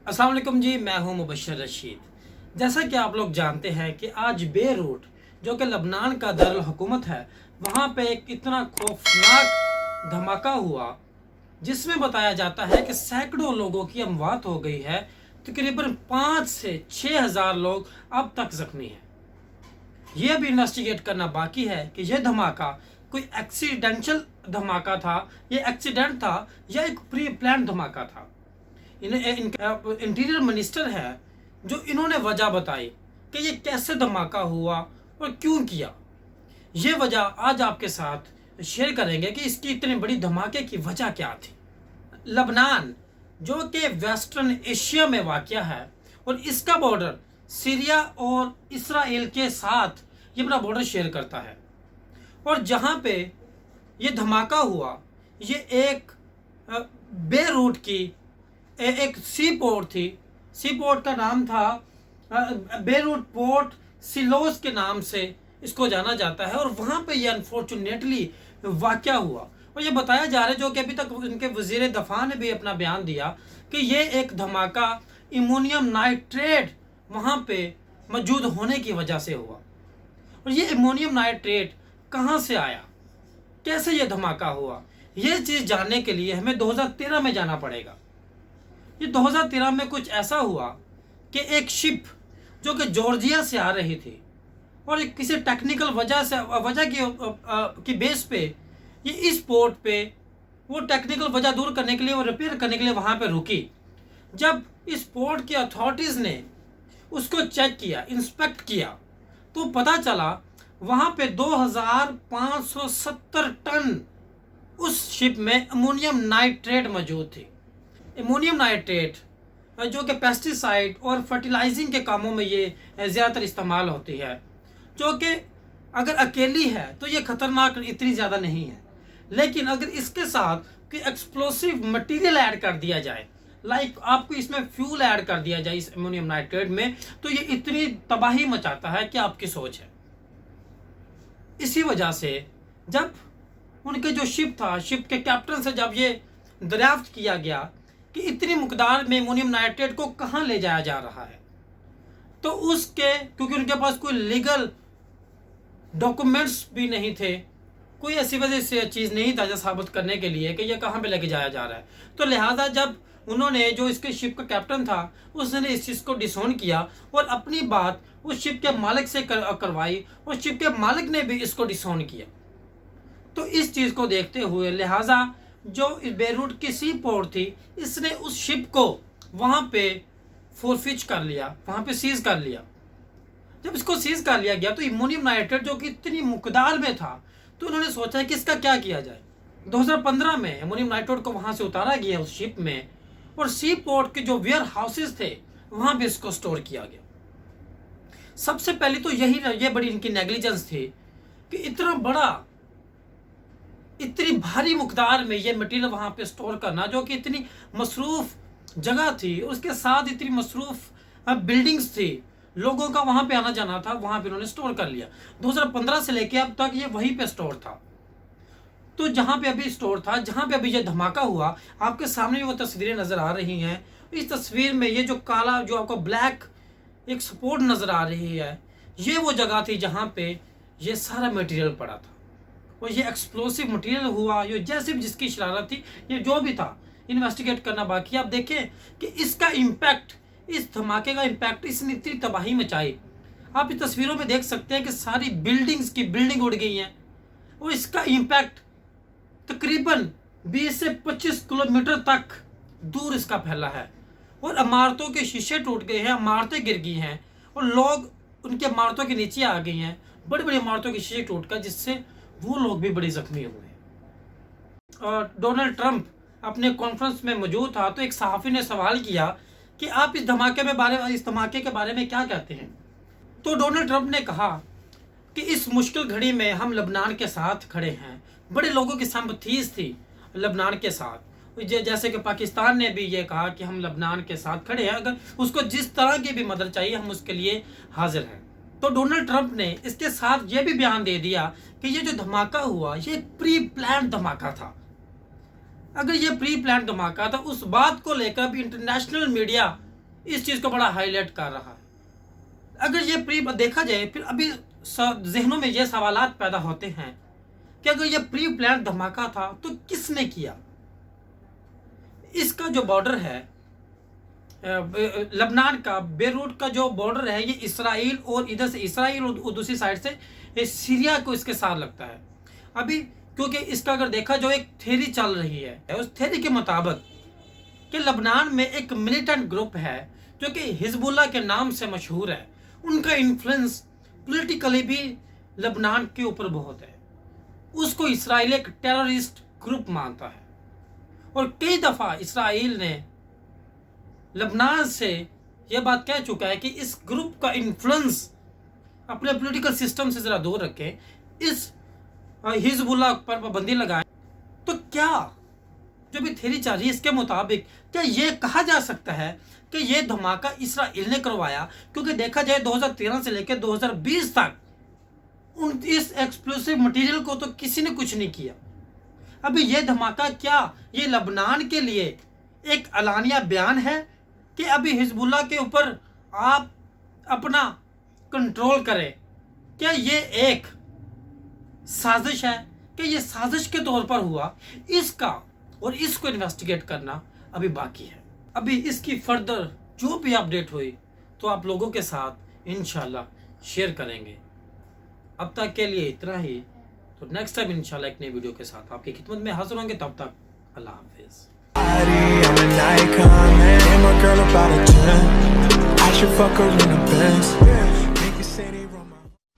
अस्सलाम वालेकुम जी, मैं हूं मुबशर रशीद। जैसा कि आप लोग जानते हैं कि आज बेरूट जो कि लबनान का दारुल हुकूमत है, वहां पे एक इतना खौफनाक धमाका हुआ जिसमें बताया जाता है कि सैकड़ों लोगों की अमवात हो गई है। तकरीबन 5 से 6 हज़ार लोग अब तक जख्मी हैं। ये भी इन्वेस्टिगेट करना बाकी है कि यह धमाका कोई एक्सीडेंटल धमाका था, ये एक्सीडेंट था या एक प्री प्लान धमाका था। इंटीरियर मिनिस्टर है जो इन्होंने वजह बताई कि ये कैसे धमाका हुआ और क्यों किया। ये वजह आज आपके साथ शेयर करेंगे कि इसकी इतनी बड़ी धमाके की वजह क्या थी। लबनान जो कि वेस्टर्न एशिया में वाक़या है और इसका बॉर्डर सीरिया और इसराइल के साथ ये अपना बॉर्डर शेयर करता है, और जहाँ पे ये धमाका हुआ ये एक बेरूट की एक सी पोर्ट थी। सी पोर्ट का नाम था बेरूट पोर्ट सिलोस के नाम से इसको जाना जाता है, और वहाँ पे ये अनफॉर्चुनेटली वाक़या हुआ। और ये बताया जा रहा है, जो कि अभी तक उनके वज़ीर दफ़ा ने भी अपना बयान दिया कि ये एक धमाका अमोनियम नाइट्रेट वहाँ पे मौजूद होने की वजह से हुआ। और ये अमोनियम नाइट्रेट कहाँ से आया, कैसे ये धमाका हुआ, ये चीज़ जानने के लिए हमें 2013 में जाना पड़ेगा। ये 2013 में कुछ ऐसा हुआ कि एक शिप जो कि जॉर्जिया से आ रही थी और किसी टेक्निकल वजह की बेस पे ये इस पोर्ट पे वो टेक्निकल वजह दूर करने के लिए और रिपेयर करने के लिए वहाँ पे रुकी। जब इस पोर्ट की अथॉरिटीज़ ने उसको चेक किया, इंस्पेक्ट किया, तो पता चला वहाँ पे 2570 टन उस शिप में अमोनियम नाइट्रेट मौजूद थी। अमोनियम नाइट्रेट जो कि पेस्टिसाइड और फर्टिलाइजिंग के कामों में ये ज़्यादातर इस्तेमाल होती है, जो कि अगर अकेली है तो ये ख़तरनाक इतनी ज़्यादा नहीं है, लेकिन अगर इसके साथ कोई एक्सप्लोसिव मटेरियल ऐड कर दिया जाए, लाइक आपको इसमें फ्यूल ऐड कर दिया जाए इस अमोनियम नाइट्रेट में, तो ये इतनी तबाही मचाता है कि आपकी सोच है। इसी वजह से जब उनके जो शिप था, शिप के कैप्टन से जब ये दरियाफ्त किया गया कि इतनी मकदार में अमोनियम नाइट्रेट को कहाँ ले जाया जा रहा है, तो उसके क्योंकि उनके पास कोई लीगल डॉक्यूमेंट्स भी नहीं थे, कोई ऐसी वजह से चीज़ नहीं था जो साबित करने के लिए कि ये कहाँ पे लेके जाया जा रहा है, तो लिहाजा जब उन्होंने जो इसके शिप का कैप्टन था उसने इस चीज़ को डिसोन किया और अपनी बात उस शिप के मालिक से करवाई, और शिप के मालिक ने भी इसको डिसोन किया। तो इस चीज़ को देखते हुए लिहाजा जो बेरूट की सी पोर्ट थी, इसने उस शिप को वहाँ पे फोरफिच कर लिया, वहाँ पे सीज कर लिया। जब इसको सीज कर लिया गया तो अमोनियम नाइट्रेट जो कि इतनी मुकदार में था, तो उन्होंने सोचा कि इसका क्या किया जाए। 2015 में अमोनियम नाइट्रेट को वहाँ से उतारा गया उस शिप में, और सी पोर्ट के जो वेयर हाउसेज थे वहाँ पे इसको स्टोर किया गया। सबसे पहले तो ये बड़ी इनकी नेग्लिजेंस थी कि इतनी भारी मुकदार में ये मटेरियल वहाँ पे स्टोर करना, जो कि इतनी मसरूफ़ जगह थी, उसके साथ इतनी मसरूफ़ बिल्डिंग्स थी, लोगों का वहाँ पे आना जाना था, वहाँ पे उन्होंने स्टोर कर लिया। 2015 से लेके अब तक ये वहीं पे स्टोर था। तो जहाँ पे अभी स्टोर था, जहाँ पे अभी ये धमाका हुआ, आपके सामने वो तस्वीरें नज़र आ रही हैं। इस तस्वीर में ये जो काला, जो आपको ब्लैक एक सपोर्ट नज़र आ रही है, ये वो जगह थी जहाँ पे ये सारा मटेरियल पड़ा था, और ये एक्सप्लोसिव मटेरियल हुआ। ये जैसे भी जिसकी शरारत थी, ये जो भी था, इन्वेस्टिगेट करना बाकी। आप देखें कि इसका इम्पैक्ट, इस धमाके का इम्पैक्ट, इसने इतनी तबाही मचाई। आप इस तस्वीरों में देख सकते हैं कि सारी बिल्डिंग्स की बिल्डिंग उड़ गई हैं, और इसका इम्पैक्ट तकरीबन 20 से 25 किलोमीटर तक दूर इसका फैला है, और इमारतों के शीशे टूट गए हैं, इमारतें गिर गई हैं, और लोग उनके इमारतों के नीचे आ गई हैं, बड़ी बड़ी इमारतों के शीशे टूट कर, जिससे वो लोग भी बड़े जख्मी हुए। और डोनाल्ड ट्रंप अपने कॉन्फ्रेंस में मौजूद था, तो एक सहाफ़ी ने सवाल किया कि आप इस धमाके के बारे में क्या कहते हैं। तो डोनाल्ड ट्रंप ने कहा कि इस मुश्किल घड़ी में हम लबनान के साथ खड़े हैं। बड़े लोगों की सिंपैथीज थी लबनान के साथ, जैसे कि पाकिस्तान ने भी ये कहा कि हम लबनान के साथ खड़े हैं, अगर उसको जिस तरह की भी मदद चाहिए हम उसके लिए हाजिर हैं। तो डोनाल्ड ट्रंप ने इसके साथ ये भी बयान दे दिया कि ये जो धमाका हुआ ये प्री प्लान धमाका था। अगर ये प्री प्लान धमाका था, उस बात को लेकर भी इंटरनेशनल मीडिया इस चीज को बड़ा हाईलाइट कर रहा है। अगर ये प्री देखा जाए, फिर अभी जहनों में ये सवालात पैदा होते हैं कि अगर ये प्री प्लान धमाका था तो किसने किया। इसका जो बॉर्डर है लबनान का, बेरूट का जो बॉर्डर है, ये इसराइल और इधर से इसराइल और दूसरी साइड से ये सीरिया को इसके साथ लगता है। अभी क्योंकि इसका अगर देखा, जो एक थ्योरी चल रही है, उस थ्योरी के मुताबिक कि लबनान में एक मिलिटेंट ग्रुप है जो कि हिजबुल्लाह के नाम से मशहूर है। उनका इन्फ्लुएंस पॉलिटिकली भी लबनान के ऊपर बहुत है। उसको इसराइल एक टेररिस्ट ग्रुप मानता है और कई दफ़ा इसराइल ने लबनान से यह बात कह चुका है कि इस ग्रुप का इन्फ्लुएंस अपने पॉलिटिकल सिस्टम से ज़रा दूर रखें, इस हिजबुल्लाह पर पाबंदी लगाएं। तो क्या जो भी थ्योरी चल रही है, इसके मुताबिक क्या ये कहा जा सकता है कि ये धमाका इसराइल ने करवाया? क्योंकि देखा जाए 2013 से लेकर 2020 तक इस एक्सप्लोसिव मटेरियल को तो किसी ने कुछ नहीं किया। अभी ये धमाका क्या ये लबनान के लिए एक अलानिया बयान है कि अभी हिजबुल्लाह के ऊपर आप अपना कंट्रोल करें? क्या ये एक साजिश है कि ये साजिश के तौर पर हुआ? इसका और इसको इन्वेस्टिगेट करना अभी बाकी है। अभी इसकी फर्दर जो भी अपडेट हुई तो आप लोगों के साथ इंशाल्लाह शेयर करेंगे। अब तक के लिए इतना ही। तो नेक्स्ट टाइम इंशाल्लाह एक नई वीडियो के साथ आपकी खिदमत में हाजिर होंगे। तब तक अल्लाह हाफिज़। I'm an icon, man. And my girl about a 10. I should fuck her in a Benz.